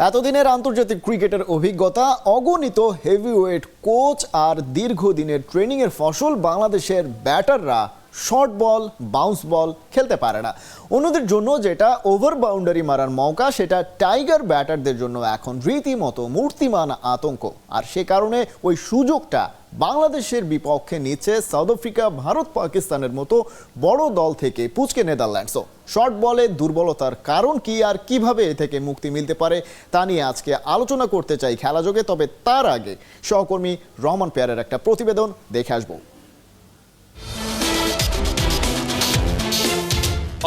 এতদিনের আন্তর্জাতিক ক্রিকেটের অভিজ্ঞতা, অগণিত হেভিওয়েট কোচ আর দীর্ঘদিনের ট্রেনিংয়ের ফসল বাংলাদেশের ব্যাটাররা শর্ট বল, বাউন্স বল খেলতে পারে না। অন্যদের জন্য যেটা ওভার বাউন্ডারি মারার মৌকা, সেটা টাইগার ব্যাটারদের জন্য এখন রীতিমতো মূর্তিমান আতঙ্ক। আর সে কারণে ওই সুযোগটা বাংলাদেশের বিপক্ষে নিচ্ছে সাউথ আফ্রিকা, ভারত, পাকিস্তানের মতো বড় দল থেকে পুচকে নেদারল্যান্ডসও। শর্ট বলে দুর্বলতার কারণ কি আর কিভাবে এ থেকে মুক্তি মিলতে পারে তা নিয়ে আজকে আলোচনা করতে চাই খেলাযোগে। তবে তার আগে সহকর্মী রহমান পেয়ারের একটা প্রতিবেদন দেখে আসবো।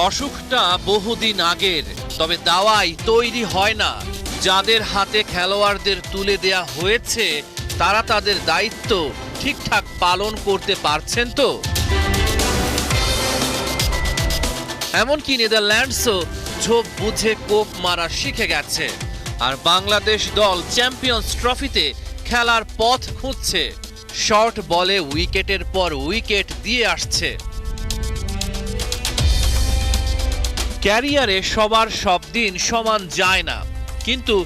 অসুখটা বহুদিন আগের, তবে দাওয়াই তৈরি হয় না। যাদের হাতে খেলোয়াড়দের তুলে দেয়া হয়েছে তারা তাদের দায়িত্ব ঠিকঠাক পালন করতে পারছেন তো? এমনকি নেদারল্যান্ডসও ঝোপ বুঝে কোপ মারা শিখে গেছে। আর বাংলাদেশ দল চ্যাম্পিয়ন্স ট্রফিতে খেলার পথ খুঁজছে। শর্ট বলে উইকেটের পর উইকেট দিয়ে আসছে। ক্যারিয়ারে সবার সব দিন সমান যায় না, কিন্তু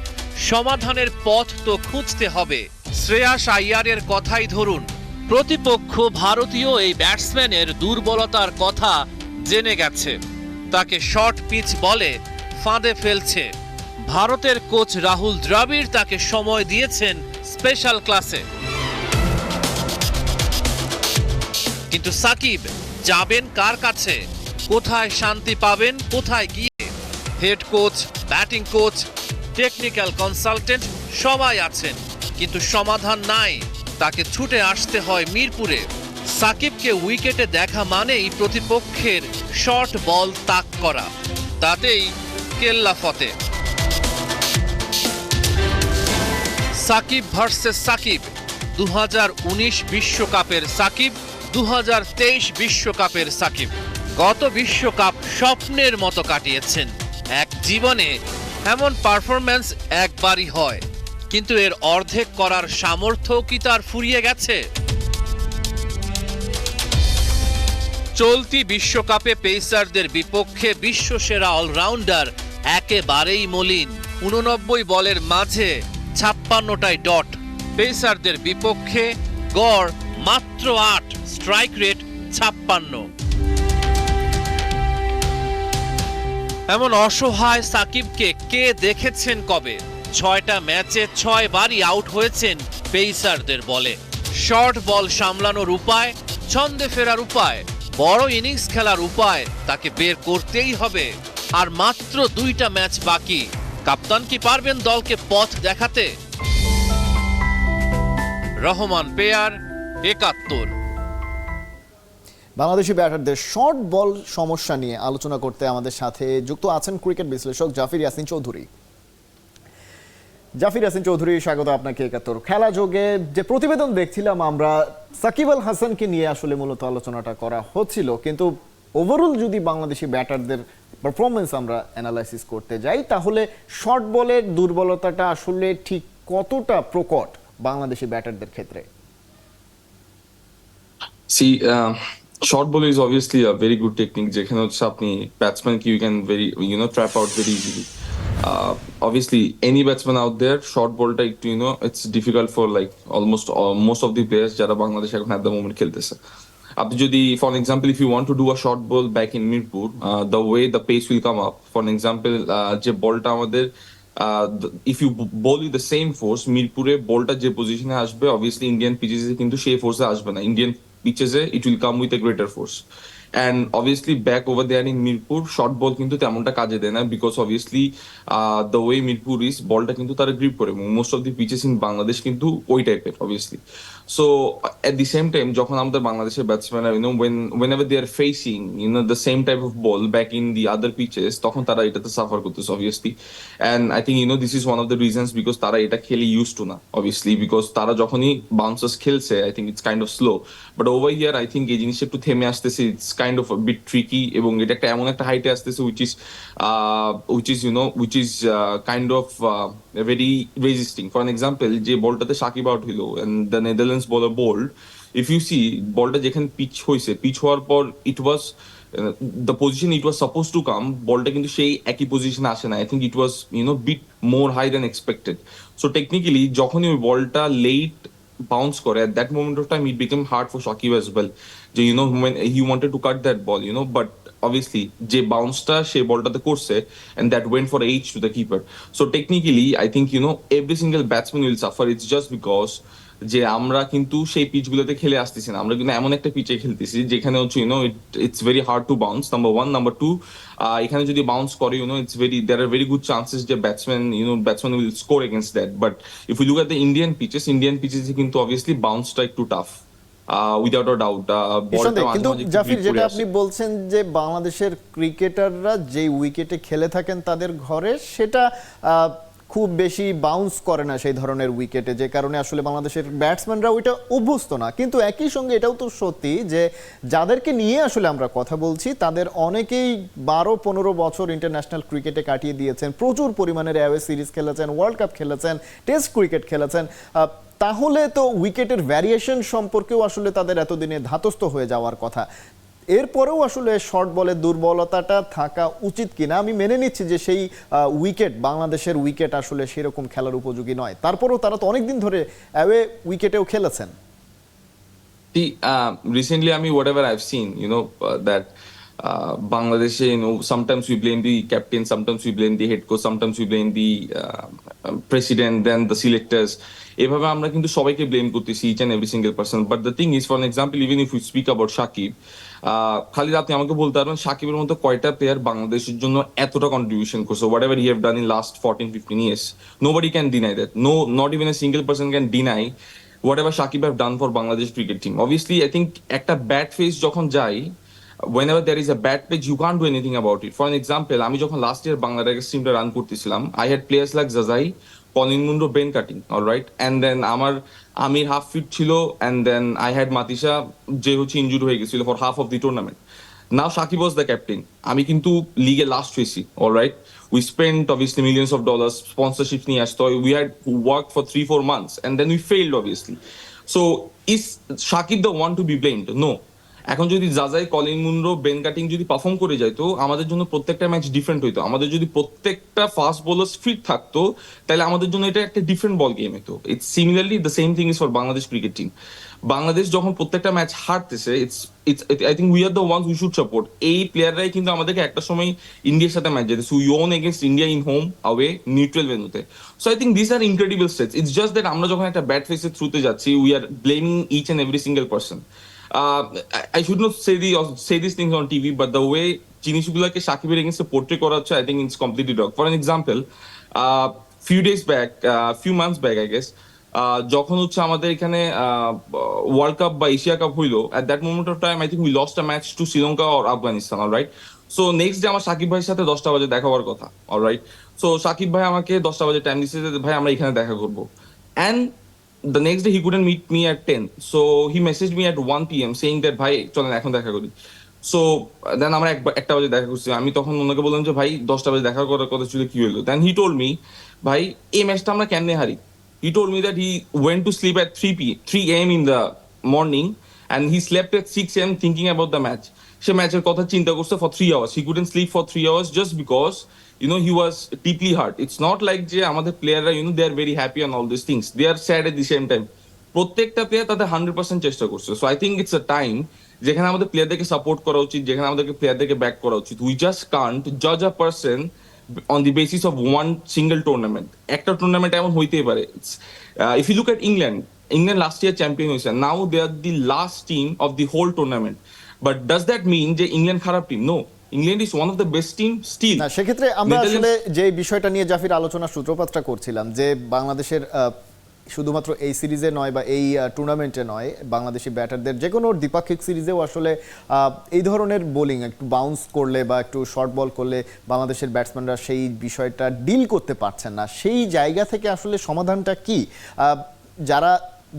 সমাধানের পথ তো খুঁজতে হবে। শ্রেয়াস আইয়ারের কথাই ধরুন, প্রতিপক্ষ ভারতীয় এই ব্যাটসম্যানের দুর্বলতার কথা জেনে গেছে, তাকে শর্ট পিচ বলে ফাঁদে ফেলছে। ভারতের কোচ রাহুল দ্রাবিড় তাকে সময় দিয়েছেন স্পেশাল ক্লাসে। কিন্তু সাকিব যাবেন কার কাছে? কোথায় শান্তি পাবেন? কোথায় গিয়ে? Head coach, batting coach, technical consultant সবাই আছেন, কিন্তু সমাধান নাই। তাকে ছুটে আসতে হয় মিরপুরে। সাকিবকে উইকেটে দেখা মানেই প্রতিপক্ষের শর্ট বল তাক করা, তাতেই কেল্লা ফতে। সাকিব ভার্সেস সাকিব, 2019 বিশ্বকাপের সাকিব, 2023 বিশ্বকাপের সাকিব। গত বিশ্বকাপ স্বপ্নের মতো কাটিয়েছেন। এক জীবনে এমন পারফরম্যান্স একবারই হয়, কিন্তু এর অর্ধেক করার সামর্থ্য কি তার ফুরিয়ে গেছে? চলতি বিশ্বকাপে পেসারদের বিপক্ষে বিশ্বসেরা অলরাউন্ডার একেবারেই মলিন। 89 বলের মাঝে 56টাই ডট। পেসারদের বিপক্ষে গড় মাত্র 8, স্ট্রাইক রেট 56। এমন অসহায় সাকিবকে কে দেখেছেন কবে? 6টা ম্যাচে 6 বারই আউট হয়েছেন পেসারদের বলে। শর্ট বল সামলানোর উপায়, ছন্দে ফেরার উপায়, বড় ইনিংস খেলার উপায় তাকে বের করতেই হবে। আর মাত্র 2টা ম্যাচ বাকি। কাপ্তান কি পারবেন দলকে পথ দেখাতে? রহমান পেয়ার, একাত্তর। বাংলাদেশি ব্যাটারদের শর্ট বল সমস্যা নিয়ে আলোচনা করতে আমাদের সাথে যুক্ত আছেন ক্রিকেট বিশ্লেষক জাফর ইয়াসিন চৌধুরী। জাফর ইয়াসিন চৌধুরী, স্বাগত আপনাকে একাত্তর খেলাযোগে। যে প্রতিবেদন দেখছিলাম আমরা, সাকিব আল হাসানকে নিয়ে আসলে মূলত আলোচনাটা করা হচ্ছিল, কিন্তু ওভারঅল যদি বাংলাদেশি ব্যাটারদের পারফরমেন্স আমরা অ্যানালাইসিস করতে যাই, তাহলে শর্ট বলের দুর্বলতাটা আসলে ঠিক কতটা প্রকট বাংলাদেশি ব্যাটারদের ক্ষেত্রে? Short ball is obviously a very good technique যেখানে হচ্ছে আপনি ব্যাটসম্যানকে you can very trap out very easily. Obviously any batsman out there, short ballটা একটু it's difficult for like almost most of the players যারা বাংলাদেশ এখন at the moment খেলতেছে। আপনি যদি for an example if you want to do a short ball back in Mirpur, the way the pace will come up, for an example যে বলটা আমাদের if you bowl with the same force, মিরপুরে বলটা যে পজিশনে আসবে obviously ইন্ডিয়ান পিচেসে কিন্তু সেই ফোর্সে আসবে না। Indian pitches it will come with a greater force, and obviously back over there in Mirpur short ball কিন্তু তেমনটা কাজে দেয় না, because obviously the way Mirpur is বলটা কিন্তু তারা গ্রিপ করে। most of the pitches in Bangladesh কিন্তু ওই টাইপের obviously. So at the same time যখন আমাদের বাংলাদেশের ব্যাটসম্যানরা whenever they are facing the same type of ball back in the other pitches, তখন তারা এটাতে সাফার করতেছে obviously, and I think this is one of the reasons because তারা এটা খেলে used to না obviously, because তারা যখনই বাউন্সার্স খেলছে I think it's kind of slow, but over here I think এই জিনিসটা একটু থেমে আসতেছে, it's kind of a bit tricky, এবং এটা একটা এমন একটা হাইটে আসতেছে which is kind of very resisting. For an example যে বলটাতে সাকিব আউট হইলো and the Netherlands bowler bowled, if you see বলটা যেখানে পিচ হয়েছে, পিচ হওয়ার পর it was the position it was suppose to come, বলটা কিন্তু সেই একই পজিশনে আসে না। I think it was bit more high than expected. So technically যখনই ওই বলটা লেট bounce করে, at that moment of time it became hard for Shakib as well, যে when he wanted to cut that ball, but obviously যে bounce-টা সেই বলটাতে করছে and that went for H to the keeper. So technically I think every single batsman will suffer. It's just because যে আমরা কিন্তু সেই পিচগুলোতে খেলে আসতেছি না, আমরা কিন্তু এমন একটা পিচে খেলতেছি যেখানে হচ্ছে it's very hard to bounce, number one. Number two, এখানে যদি বাউন্স করে it's very, there are very good chances যে batsman will score against that. But if you look at the Indian pitches কিন্তু অবভিয়াসলি বাউন্সটা একটু tough, without a doubt. কিন্তু জাফির, যেটা আপনি বলছেন যে বাংলাদেশের ক্রিকেটাররা যে উইকেটে খেলে থাকেন তাদের ঘরে, সেটা খুব বেশি বাউন্স করে না সেই ধরনের উইকেটে, যে কারণে আসলে বাংলাদেশের ব্যাটসম্যানরা ওইটা অভ্যস্ত না। কিন্তু একই সঙ্গে এটাও তো সত্যি যে যাদেরকে নিয়ে আসলে আমরা কথা বলছি তাদের অনেকেই 12-15 বছর ইন্টারন্যাশনাল ক্রিকেটে কাটিয়ে দিয়েছেন, প্রচুর পরিমাণের অ্যাওয়ে সিরিজ খেলেছেন, ওয়ার্ল্ড কাপ খেলেছেন, টেস্ট ক্রিকেট খেলেছেন। তাহলে তো উইকেটের ভ্যারিয়েশন সম্পর্কেও আসলে তাদের এতদিনে ধাতস্থ হয়ে যাওয়ার কথা। এরপরেও আসলে শর্ট বলের দুর্বলতাটা থাকা উচিত কিনা? আমি মেনে নিচ্ছি যে সেই উইকেট, বাংলাদেশের উইকেট আসলে সেরকম খেলার উপযোগী নয়, তারপরেও তারা তো অনেকদিন ধরে অ্যাওয়ে উইকেটেও খেলেছেন। Recently, I mean, whatever I've seen, that Bangladesh, sometimes we blame the captain, sometimes we blame the head coach, sometimes we blame the president, then the selectors. এভাবে আমরা কিন্তু সবাইকে ব্লেম করতেছি, each and every single person. But the thing is, for an example, even if we speak about Shakib, Khalid, আপনি আমাকে বলতে পারবেন সাকিবের মতো কয়টা প্লেয়ার বাংলাদেশের জন্য এতটা কন্ট্রিবিউশন করছে, whatever he have done in last 14-15 years. Nobody can deny that. No, not even a single person can deny whatever Shakib have done for Bangladesh cricket team. Obviously, I think একটা bad phase যখন যায়, whenever there is a bad pitch, you can't do anything about it. For an example, আমি যখন last year Bangladesh টিমটা run করতেছিলাম, I had players like Zazai, Colin Munro, Ben Cutting, all right? And then আমার আমির half fit ছিল, and then I had Matheesha যে হচ্ছে injury হয়ে গেছিল for half of the tournament. Now Shakib was the captain. আমি কিন্তু লিগে লাস্ট হয়েছি, all right? We spent obviously millions of dollars, sponsorships নিয়ে আসতো, we had worked for 3-4 months, and then we failed obviously. So is Shakib the one to be blamed? No. এখন যদি জাজাই, Colin Munro, Ben cutting যদি perform করে যায়, তো আমাদের জন্য প্রত্যেকটা ম্যাচ ডিফারেন্ট হইতো। আমাদের যদি প্রত্যেকটা ফাস্ট বোলার ফিট থাকতো, তাহলে আমাদের জন্য এটা একটা ডিফারেন্ট বল গেম হতো। It's similarly the same thing is for Bangladesh cricket team. Bangladesh যখন প্রত্যেকটা ম্যাচ হারতেছে, I think we are the ones we should support. এই প্লেয়াররাই কিন্তু আমাদেরকে একটা সময় ইন্ডিয়ার সাথে ম্যাচ যেতেছে, we won against India in home, away, neutral ভেন্যুতে। So I think this are incredible stats. It's just that আমরা যখন একটা ব্যাড ফেসের থ্রুতে যাচ্ছি, we are blaming each and every single person. I should not say these things on TV, but the way জিনিসগুলোকে সাকিবের এগেইনস্টে portray করা হচ্ছে, I think it's completely wrong. For an example, few months back, I guess, যখন হচ্ছে আমাদের এখানে world cup বা Asia cup হইলো, at that moment of time I think we lost a match to Sri-Lanka or Afghanistan, all right? So next day আমার সাকিব ভাইয়ের সাথে 10টা বাজে দেখা হওয়ার কথা, all right? So সাকিব ভাই আমাকে 10টা বাজে টাইম দিচ্ছে যে ভাই আমরা এখানে দেখা করবো, and the next day he couldn't meet me at 10, so he messaged me at 1 PM saying that ভাই চলেন এখন দেখা করি। সো দেন আমরা একটা বাজে দেখা করছি। আমি তখন ওনাকে বললাম যে ভাই 10টা বাজে দেখা করার কথা ছিল, কি হলো? দেন হি টোল্ড মি, ভাই এই ম্যাচটা আমরা কেমনে হারি। He told me that he went to sleep at 3 AM in the morning and he slept at 6 AM thinking about the match. সে ম্যাচের কথা চিন্তা করছে for 3 hours. He couldn't sleep for 3 hours just because he was deeply hurt. It's not like যে আমাদের প্লেয়াররা they are very happy on all these things. They are sad at the same time. প্রত্যেকটা player তাদের 100% চেষ্টা করছে। So I think it's a time যেখানে আমাদের প্লেয়ারদেরকে support করা উচিত, যেখানে আমাদেরকে প্লেয়ারদেরকে ব্যাক করা উচিত। উই জাস্ট কান্ট জাজ a person on the basis of one single tournament. একটা টুর্নামেন্ট এমন হইতেই পারে। If you look at England last year champion হয়েছে, now they are the last team of the whole tournament. But does that mean যে England খারাপ team? No, England is one of the best team still. সেক্ষেত্রে আমরা আসলে যে বিষয়টা নিয়ে জাফির আলোচনা সূত্রপাতটা করছিলাম, যে বাংলাদেশের শুধুমাত্র এই সিরিজে নয় বা এই টুর্নামেন্টে নয়, বাংলাদেশি ব্যাটারদের যে কোনো দ্বিপাক্ষিক সিরিজেও আসলে এই ধরনের বোলিং একটু বাউন্স করলে বা একটু শর্ট বল করলে বাংলাদেশের ব্যাটসম্যানরা সেই বিষয়টা ডিল করতে পারছেন না। সেই জায়গা থেকে আসলে সমাধানটা কি? যারা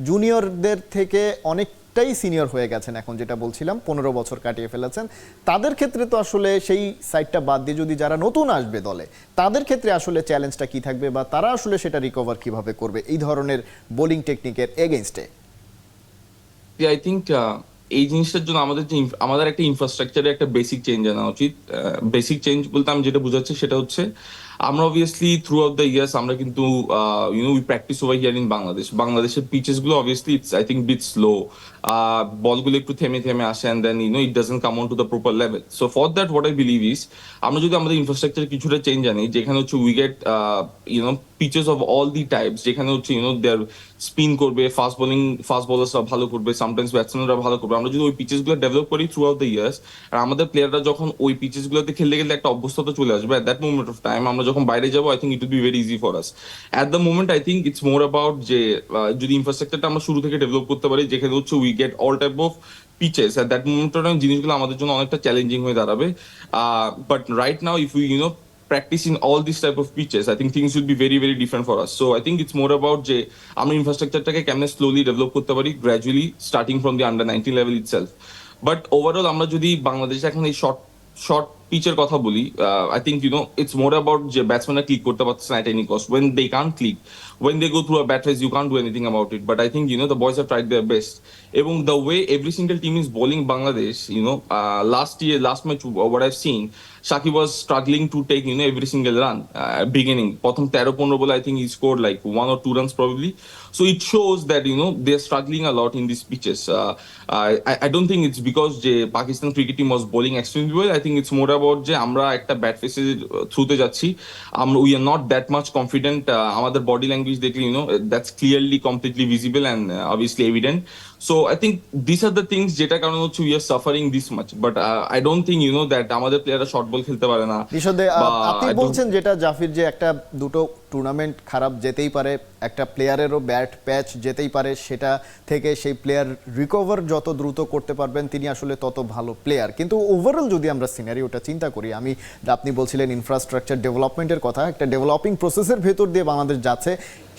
জুনিয়রদের থেকে অনেকটাই সিনিয়র হয়ে গেছেন এখন, যেটা বলছিলাম 15 বছর কাটিয়ে ফেলেছেন, তাদের ক্ষেত্রে তো আসলে সেই সাইডটা বাদ দিয়ে যদি যারা নতুন আসবে দলে, তাদের ক্ষেত্রে আসলে চ্যালেঞ্জটা কি থাকবে বা তারা আসলে সেটা রিকভার কিভাবে করবে এই ধরনের বোলিং টেকনিকের এগেইনস্টে? আই থিঙ্ক এই জিনিসটার জন্য আমাদের একটা ইনফ্রাস্ট্রাকচারে একটা বেসিক চেঞ্জ আনা উচিত। বেসিক চেঞ্জ বলতে আমি যেটা বোঝাচ্ছি সেটা হচ্ছে আমরা obviously throughout the years আমরা কিন্তু we practice over here in বাংলাদেশের পিচেস গুলো obviously it's I think bit slow, বলগুলো একটু থেমে থেমে আসে and then it doesn't come on to the proper level. So for that what I believe is আমরা যদি আমাদের ইনফ্রাস্ট্রাকচার কিছুটা চেঞ্জ আনি, যেখানে হচ্ছে we get pitches of all the types, যেখানে হচ্ছে দেয়ার স্পিন করবে, ফাস্ট বোলার্সরা ভালো করবে, সামটাইমস ব্যাটসম্যানরা ভালো করবে। আমরা যদি ওই পিচেস গুলো ডেভেলপ করি থ্রু আউট দ্য ইয়ার্স, আর আমাদের প্লেয়াররা যখন ওই পিচেস গুলোতে খেলতে গেলে একটা অভ্যস্ততা চলে আসবে, at that moment of time আমরা যখন বাইরে যাবো, I think it will be very easy for us. At the moment I think it's more about যে যদি ইনফ্রাস্ট্রাকচারটা আমরা শুরু থেকে ডেভেলপ করতে পারি, যেখানে হচ্ছে we gate all type of peaches, at that moment of time জিনিসগুলো আমাদের জন্য অনেকটা চ্যালেঞ্জিং হয়ে দাঁড়াবে। But right now if we practice in all these type of pitches, I think things will be very very different for us. So I think it's more about যে আমরা ইনফ্রাস্ট্রাকচারটাকে কেমনে slowly develop করতে পারি, gradually starting from the under 19 level itself. But overall আমরা যদি বাংলাদেশে এখন এই শর্ট পিচের কথা বলি, I think it's more about যে ব্যাটসম্যানরা ক্লিক করতে পারছে না at any cost. When they can't click, when they go through a bad phase, you can't do anything about it. But I think the boys have tried their best. এবং the way every single team is bowling Bangladesh, last match, what I've seen, Shakib was struggling to take every single run. Beginning, প্রথম 13-15 ball, I think he scored like 1 or 2 runs probably. So it shows that they're struggling a lot in these pitches. I don't think it's because the Pakistan cricket team was bowling extremely well. I think it's more about যে আমরা একটা bat ফেসের থ্রুতে যাচ্ছি, we are not that much confident. আমাদের body language দেখলে that's clearly completely visible and obviously evident. So I think these are the things যেটা কারণে হচ্ছে we are suffering this much. But I don't think that আমাদের প্লেয়াররা short ball খেলতে পারে না। আপনি বলছেন যেটা জাফির, যে একটা দুটো টুর্নামেন্ট খারাপ যেতেই পারে, একটা প্লেয়ারেরও ব্যাট প্যাচ যেতেই পারে, সেটা থেকে সেই প্লেয়ার রিকভার যত দ্রুত করতে পারবেন তিনি আসলে তত ভালো প্লেয়ার। কিন্তু ওভারঅল যদি আমরা সিনারিওটা চিন্তা করি, আপনি বলছিলেন ইনফ্রাস্ট্রাকচার ডেভেলপমেন্টের কথা, একটা ডেভেলপিং প্রসেসের ভেতর দিয়ে বাংলাদেশ যাচ্ছে।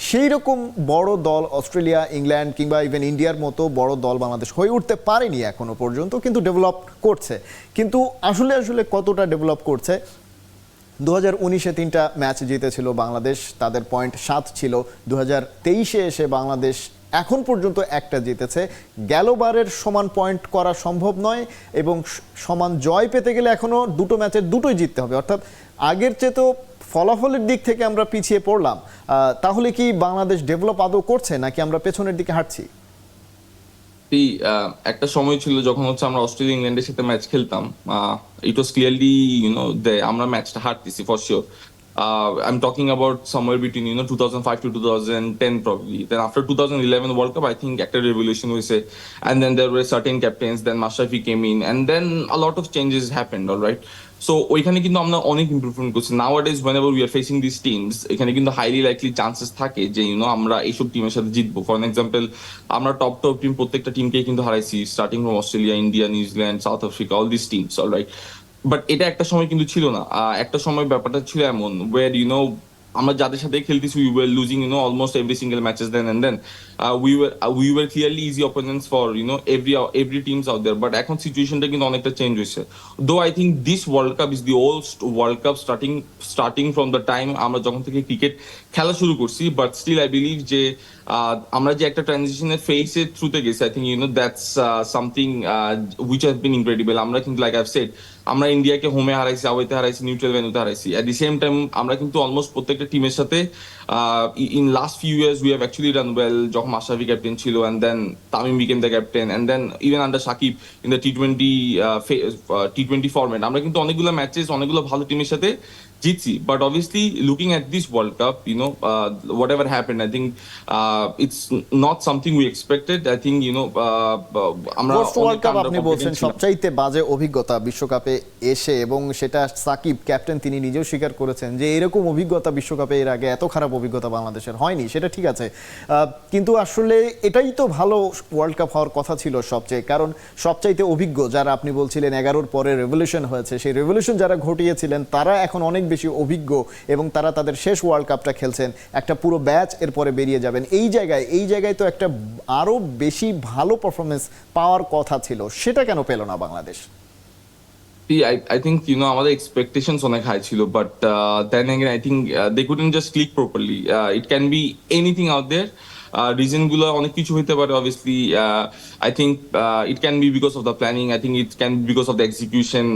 সেই রকম বড় দল অস্ট্রেলিয়া, ইংল্যান্ড কিংবা ইভেন ইন্ডিয়ার মতো বড় দল বাংলাদেশ হয়ে উঠতে পারেনি এখনো পর্যন্ত, কিন্তু ডেভেলপ করছে। কিন্তু আসলে কতটা ডেভেলপ করছে? 2019-এ 3টা ম্যাচ জিতেছিল বাংলাদেশ, তাদের পয়েন্ট 7 ছিল। 2023-এ এসে বাংলাদেশ এখন পর্যন্ত একটা জিতেছে। গেলবারের সমান পয়েন্ট করা সম্ভব নয়, এবং সমান জয় পেতে গেলে এখনো দুটো ম্যাচের দুটোই জিততে হবে। অর্থাৎ আগের চেয়ে তো ফলাফলের দিক থেকে আমরা পিছিয়ে পড়লাম। তাহলে কি বাংলাদেশ ডেভেলপ আদৌ করছে, নাকি আমরা পেছনের দিকে হাঁটছি? একটা সময় ছিল যখন হচ্ছে আমরা অস্ট্রেলিয়া ইংল্যান্ডের সাথে ম্যাচ খেলতাম, ইট ওয়াজ ক্লিয়ারলি আমরা ম্যাচটা হারতেছি for sure. I'm talking about somewhere between 2005 to 2010 probably. Then after 2011 World Cup, I think একটা revolution হয়েছে, and then there were certain captains, then Mashrafi came in, and then a lot of changes happened, all right? So ওইখানে কিন্তু আমরা অনেক improvement করছি। Nowadays whenever we are facing these teams, এখানে কিন্তু highly likely chances থাকে যে আমরা এইসব টিমের সাথে জিতবো। ফর এক্সাম্পল, আমরা টপ টিম প্রত্যেকটা টিমকেই কিন্তু হারাইছি, starting from Australia, India, New Zealand, South Africa, all this teams, all right? But এটা একটা সময় কিন্তু ছিল না। একটা সময় ব্যাপারটা ছিল এমন, ওয়ের আমরা যাদের সাথে খেলতেছি, we were losing almost every single matches then, and then we were clearly easy opponents for every teams out there. But এখন সিচুয়েশনটা কিন্তু অনেকটা চেঞ্জ হয়েছে। Though I think this World Cup is the old World Cup starting from the time আমরা যখন থেকে cricket খেলা শুরু করছি, বাট স্টিল আই বিলিভ যে আমরা যে একটা ট্রানজিশনের ফেজের থ্রুতে গেছি, I think that's something which has been incredible. আমরা কিন্তু লাইক আই হ্যাভ সেড, আমরা ইন্ডিয়াকে হোমে হারাইছি, আওয়েতে হারাইছি, নিউট্রাল ভেন্যুতে হারাইছি। অ্যাট দি সেম টাইম আমরা কিন্তু অলমোস্ট প্রত্যেকটা টিমের সাথে in last few years we have actually ran well. যখন মাশরাফি ক্যাপ্টেন ছিল, and then Tamim became the captain, and then even under Shakib in the টি-20 ফরম্যাট আমরা কিন্তু অনেকগুলো ম্যাচেস অনেকগুলো ভালো টিমের সাথে জিতছি। But obviously looking at this world cup, what happened, I think it's not something we expected. I think আমরা ওয়ার্ল্ড কাপ আপনি বলছেন সবচাইতে বাজে অভিজ্ঞতা বিশ্বকাপে এসে, এবং সেটা সাকিব ক্যাপ্টেন তিনি নিজেও স্বীকার করেছেন যে এরকম অভিজ্ঞতা বিশ্বকাপে এর আগে এত খারাপ অভিজ্ঞতা বাংলাদেশের হয়নি। সেটা ঠিক আছে, কিন্তু আসলে এটাই তো ভালো ওয়ার্ল্ড কাপ হওয়ার কথা ছিল সবচেয়ে, কারণ সবচাইতে অভিজ্ঞ যারা, আপনি বলছিলেন 11-র পরে রেভলিউশন হয়েছে, সেই রেভলিউশন যারা ঘটিয়েছিলেন তারা এখন অনেক বেশি অভিজ্ঞ, এবং তারা তাদের শেষ ওয়ার্ল্ড কাপটা খেলছেন। একটা পুরো ব্যাচ এরপরে বেরিয়ে যাবেন। এই জায়গায় তো একটা আরো বেশি ভালো পারফরমেন্স পাওয়ার কথা ছিল, সেটা কেন পেল না বাংলাদেশ? I think আমাদের expectations অনেক high ছিল, but then again I think they couldn't just click properly. It can be anything out there. রিজনগুলো অনেক কিছু হতে পারে obviously. I think it can be because of the planning, I think it can be because of the execution.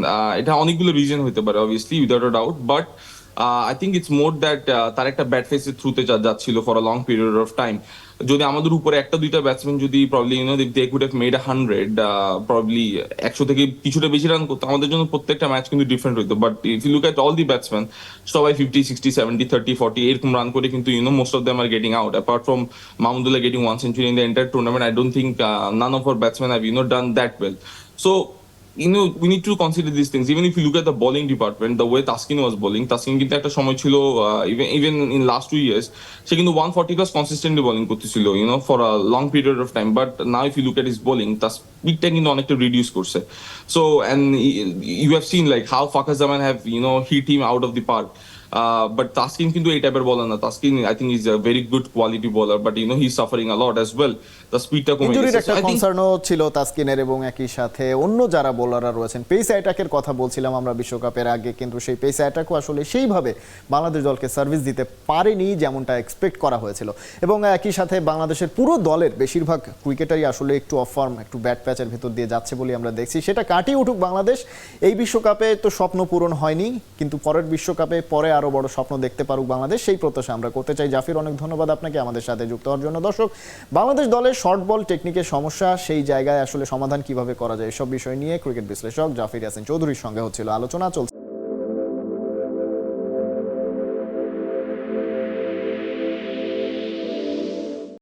এটা অনেকগুলো reason হতে পারে obviously, without a doubt. But I think it's more that তার একটা ব্যাট ফেসের থ্রুতে যাচ্ছিল for a long period of time. যদি আমাদের উপরে একটা দুইটা ব্যাটসম্যান যদি probably they could have made 100, probably 100 থেকে কিছুটা বেশি রান করতো, আমাদের জন্য প্রত্যেকটা ম্যাচ কিন্তু ডিফারেন্ট হতো। But if you look at all the batsman, সবাই 50, 60, 70, 30, 40 এরকম রান করে কিন্তু most of them are getting out. Apart from Mahmudullah getting 1 century in the entire tournament, I don't think none of our batsmen have done that well. So we need to consider these things. Even if you look at the bowling department, the way Taskin was bowling, Taskin কিন্তু একটা সময় ছিল even in last 2 years সে কিন্তু 140 plus consistently bowling করতেছিল for a long period of time. But now if you look at his bowling, তার স্পিডটা কিন্তু অনেকটা রিডিউস করছে। So and you have seen like how Fakhar Zaman have hit him out of the park. But Taskin কিন্তু এই টাইপের বলার না। Taskin I think is a very good quality bowler, but he's suffering a lot as well. The স্পিডটা কমে ইনজুরির গেছে। একটা কনসার্নও ছিল তাসকিনের, এবং একই সাথে অন্য যারা বোলাররা রয়েছেন। পেস অ্যাটাকের কথা বলছিলাম আমরা বিশ্বকাপের আগে, কিন্তু সেই পেস অ্যাটাকও আসলে সেইভাবে বাংলাদেশ দলকে সার্ভিস দিতে পারেনি যেমনটা এক্সপেক্ট করা হয়েছিল। এবং একই সাথে বাংলাদেশের পুরো দলের বেশিরভাগ ক্রিকেটারই আসলে একটু অফ ফর্ম, একটু ব্যাট প্যাচের ভেতর দিয়ে যাচ্ছে বলে আমরা দেখছি। সেটা কাটিয়ে উঠুক বাংলাদেশ। এই বিশ্বকাপে তো স্বপ্ন পূরণ হয়নি, কিন্তু পরের বিশ্বকাপে পরে আরো বড় স্বপ্ন দেখতে পারুক বাংলাদেশ, সেই প্রত্যাশা আমরা করতে চাই। জাফির, অনেক ধন্যবাদ আপনাকে আমাদের সাথে যুক্ত হওয়ার জন্য। দর্শক, বাংলাদেশ দলের শর্ট বল টেকনিকের সমস্যা, সেই জায়গায় আসলে সমাধান কিভাবে করা যায়, এসব বিষয় নিয়ে ক্রিকেট বিশ্লেষক জাফির ইয়াসিন চৌধুরীর সঙ্গে হচ্ছিল আলোচনা। চলছে